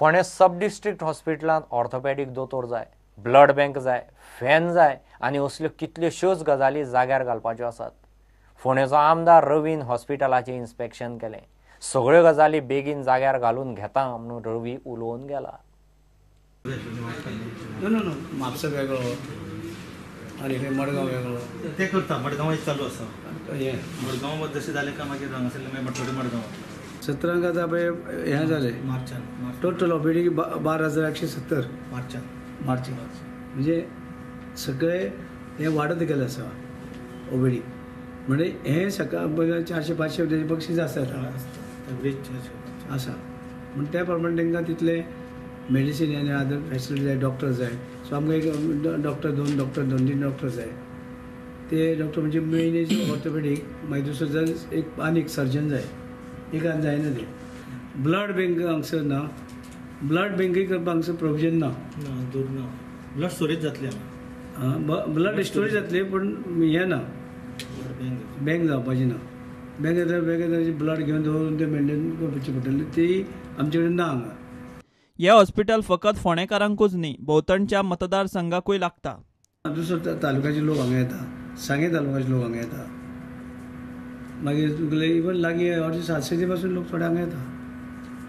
फोंडे सब district हॉस्पिटलांत orthopaedic दोतोर जाय, ब्लड बँक जाय, फॅन जाय आनी असल्यो कितल्योश्योच गजाली जाग्यार घालपाच्यो आसात। फोंडेचो आमदार रवीन हॉस्पिटलाचें इन्स्पेक्शन केलें। सगळ्यो गजाली बेगीन जाग्यार घालून घेता म्हणून रवी उलोवन गेला। म्हापसा वेगळो आनी मडगांव वेगळो ते करता। मडगांव एक चालू आसा हे मडगांव जशें जालें काय मागीर हांगासरलें मटोडी मडगांव 17 आता पळय हें जालें मार्चान टोटल ओपीडी 12,170 मार्च म्हणजे सगळे हे वाडत गेले आसा ओपीडी म्हणजे हे सकाळ 400-500 बक्षीस आसता आसा म्हण त्या प्रमाणे तांकां तितले मेडिसीन आनी अदर फॅसिलिटी जाय, डॉक्टर जाय। सो आमकां एक डॉक्टर 2 डॉक्टर जाय। ते डॉक्टर म्हणजे मेन ऑर्थोपॅडीक मागीर दुसरो जाय एक आनीक सर्जन जाय, एकान जायना ते। ब्लड बँक हांगसर ना, ब्लड बँकूय करपाक हांगसर प्रोविजन ना, दूर ना। ब्लड स्टोरेज जातली ब्लड स्टोरेज जातली पण हें ना, बँक जावपाची ना। बँकेत ब्लड घेवन दवरून ते मेंटेन करपाची पडटली, ती आमचे कडेन ना हांगा। हे हॉस्पिटल फकत फोंडेकारांकूच न्ही, भोंवतणच्या मतदारसंघाकूय लागता। दुसरो तालुक्याचे लोक हांगा येता, सांगे तालुक्याचे लोक हांगा येता, मागीर तुगेले इवन लागीं हरचे सातशेचे पासून लोक थोडे हांगा येता,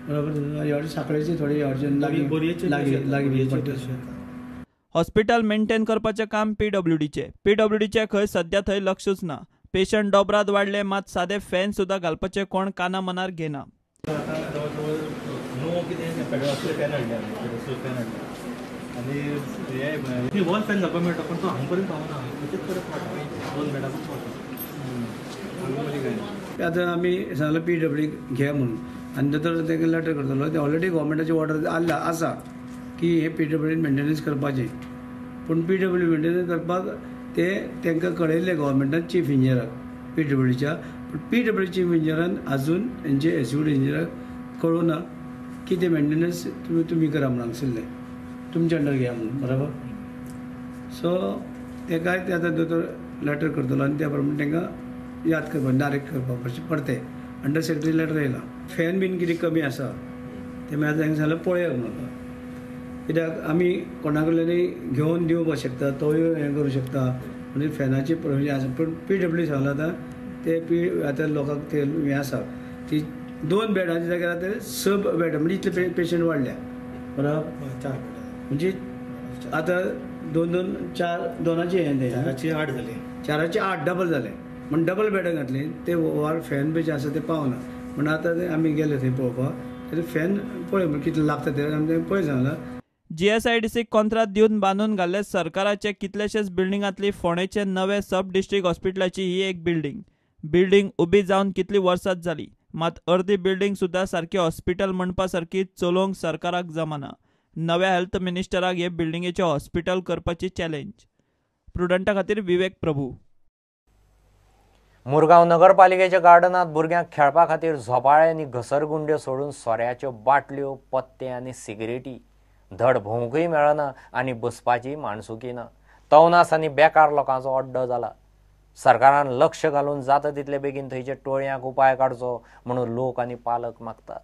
बरोबर। हरचे साखळेचे थोडे हरचे लागीं हॉस्पिटल मेंटेन करपाचें काम पीडब्ल्यूडीचें खंय सध्या थंय लक्षूच ना। पेशंट डोबराद वाडले मात सादे फॅन सुद्दां घालपाचें कोण काना मनार घेना। आनी वॉल फॅन घालपाक मेळटा पण तो हांगा पर्यंत पावना। आतां आमी सांगलें पीडब्ल्यू घे म्हणून आनी दोतोर ताका लेटर करतलो। ते ऑलरेडी गव्हर्मेंटाची ऑर्डर आसा की हे पीडब्ल्यू मेंटेनन्स करपाचें, पूण पीडब्ल्यू मेंटेनन्स करपाक ते तांकां कळयल्लें गव्हर्मेंटान चीफ इंजिनियराक पीडब्ल्यूच्या, पूण पीडब्ल्यू चीफ इंजिनियरान आजून हेंचे एक्झिक्युटीव इंजिनियराक कळोवना की ते मेंटेनन्स तुमी करा म्हणून हांगसरलें तुमच्या अंडर घेया म्हणून, बरोबर। सो तेकाय ते आतां दोतोर लेटर करतलो आनी त्या प्रमाणे तांकां याद करपाक डायरेक्ट करपाक पडटे। अंडर सेक्रेटरी लेटर येयला। फॅन बीन कितें कमी आसा ते मागीर तांकां सांगलें पळया म्हणून, कित्याक आमी कोणा कडल्यानय घेवन दिवपाक शकता, तोय हें करूं शकता म्हणजे फॅनाची प्रोविजन आसा। पूण पीडब्ल्यू सांगलां आतां ते आतां लोकांक ते हें आसा ती 2 बेडांच्या जाग्यार आतां 6 बेड म्हणजे इतले पेशंट वाडल्या, बरोबर। 4 म्हणजे आतां 2 4 2चे हें 4चे 8 जाले, 4चे 8 डबल जाले म्हण डबल बेडां घातली। ते वार फॅन बी आसा ते पावना म्हण आतां आमी गेले थंय पळोवपाक, फॅन पळय म्हण कितले लागता ते आमी पळय सांगलां। जीएसआयडीसीक कॉन्ट्राक्ट दिवन बांदून घाल्ले सरकाराचे कितलेशेच बिल्डिंगांतली फोंडेचे नवे सब डिस्ट्रिक्ट हॉस्पिटलाची ही एक बिल्डिंग उबी जावन कितली वर्सांच जाली, मात अर्दी बिल्डिंग सुद्दां सारकी हॉस्पिटल म्हणपा सारकी चलोवंक सरकाराक जमना। नव्या हेल्थ मिनिस्टराक हे बिल्डिंगेचे हॉस्पिटल करपाची चॅलेंज। प्रुडंटा खातीर विवेक प्रभू। मुरगांव नगरपालिकेच्या गार्डनांत भुरग्यांक खेळपा खातीर झोपाळे आनी घसरगुंड्यो सोडून सोऱ्याच्यो बाटल्यो, पत्ते आनी सिगरेटी, धड भोंवकूय मेळना आनी बसपाची माणसुकी ना। तवनास आनी बेकार लोकांचो अड्डो जाला। सरकारान लक्ष घालून जाता तितले बेगीन थंयचे टोळयांक उपाय काडचो म्हणून लोक आनी पालक मागतात।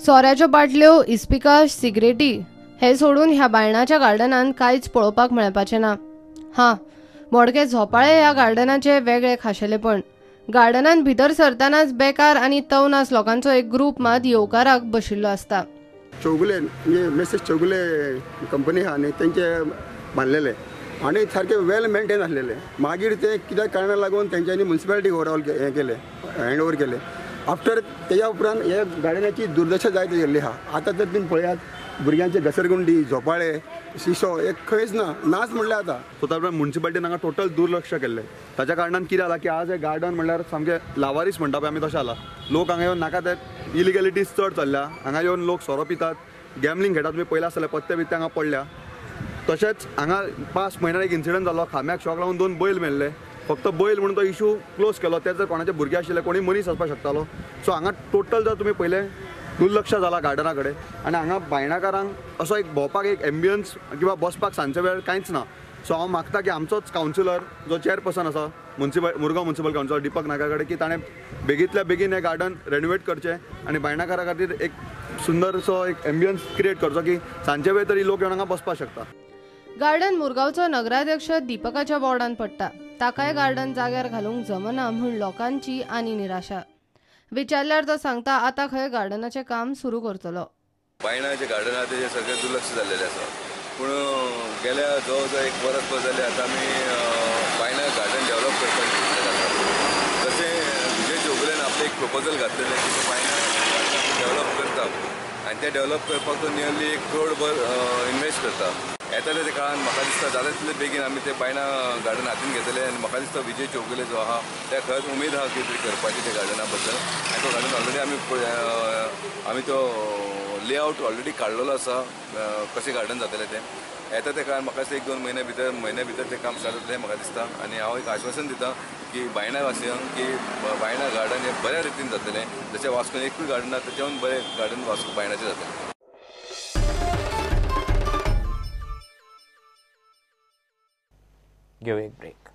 सोऱ्याच्यो बाटल्यो, इस्पिका, सिगरेटी हे सोडून ह्या बायणाच्या गार्डनांत कांयच पळोवपाक मेळपाचें ना। मोडके झोपाळे ह्या गार्डनाचे वेगळे खाशेलेपण। गार्डनांत भितर सरतानाच बेकार आनी तवनास लोकांचो एक ग्रूप मात येवकाराक बशिल्लो आसता। चौगुले म्हणजे मिसेस चौगुले कंपनी आहा न्ही तेंचे बांदलेले आनी सारके वेल मेंटेन आसलेले। मागीर ते कित्या कारणाक लागून तेंच्यांनी म्युनिसिपालिटी ओवरऑल हें केलें, हँड ओवर केलें। आफ्टर तेच्या उपरांत हे गार्डनाची दुर्दशा जायत गेल्ली आहा। आतां तर तुमी पळयात भुरग्यांचे घसरगुंडी, झोपाळे, शिसो हे खंयच ना, नाच म्हणल्यार आतां। सो त्या म्युनिसिपालिटीन हांगा टोटल दुर्लक्ष केल्लें। ताच्या कारणान कितें जालां की आज हे गार्डन म्हणल्यार सामकें लावारीस म्हणटा पळय आमी तशें जाला। लोक हांगा येवन नाका ते इलिगॅलिटीज चड चल्ल्या। हांगा येवन लोक सोरो पितात, गॅमलींग खेळटात। तुमी पयला आसतलें पत्ते बित्ते हांगा पडल्या। तशेंच हांगा 5 म्हयन्यान एक इन्सिडंट जालो, खांब्याक शॉक लागून 2 बैल मेल्ले। फक्त बैल म्हणून तो इशू क्लोज केलो। ते जर कोणाचे भुरगे आशिल्ले, कोणी मनीस आसपाक शकतालो। सो हांगा टोटल जर तुमी पयलें दुर्लक्ष जाला गार्डना कडेन आनी हांगा बायणाकारांक असो एक भोंवपाक एक एम्बियन्स किंवा बसपाक सांजचे वेळ कांयच ना. सो हांव मागता की आमचोच कावन्सिलर जो चेअरपर्सन आसा मुरगांव म्युनिसिपल कावन्सिलर दीपक नागा कडेन की ताणें बेगींतल्या बेगीन हें गार्डन रेनोवेट करचें आनी बायणाकारा खातीर एक सुंदरसो एक एम्बियन्स क्रिएट करचो की सांजचे वेळ तरी लोक येवन हांगा बसपाक शकता. गार्डन मुरगांवचो नगराध्यक्ष दीपकाच्या बोर्डान पडटा. ताकाय गार्डन जाग्यार घालूंक जमना म्हूण लोकांची आनी निराशा. विचारल्यार तो सांगता आतां खंय गार्डनाचें काम सुरू करतलो. बायणा जे गार्डन आहा तेजें सगळें दुर्लक्ष जाल्लेलें आसा. पूण गेल्या जवळ जवळ एक वर्स भर जालें आतां आमी बायणा गार्डन डेवलप करपाक चिंतले आसा. तशें विजय चौगुलेन आपलें एक प्रपोजल घातलेलें की तो बायणा गार्डन डेवलप करता आनी तें डेवलप करपाक तो नियरली 1 करोड भर इन्वेस्ट करता. येतले ते काळान म्हाका दिसता जाता तितले बेगीन आमी ते बायणा गार्डन हातीन घेतले आनी म्हाका दिसता विजय चौगुले जो आहा त्या खंयच उमेद आहा की तरी करपाची त्या गार्डना बद्दल. आनी तो गार्डन ऑलरेडी आमी तो लेआउट ऑलरेडी काडलेलो आसा कशें गार्डन जातलें तें. येता ते काळान म्हाका दिसता 1-2 म्हयन्या भितर तें काम स्टार्ट जातलें म्हाका दिसता. आनी हांव एक आश्वासन दिता की बायणा वासियांक की बायणा गार्डन हें बऱ्या रितीन जातलें. जशें वास्कोन एकूय गार्डन आसा तेच्यावन बरें गार्डन वास्को बायणाचें जातलें. घेऊ एक ब्रेक.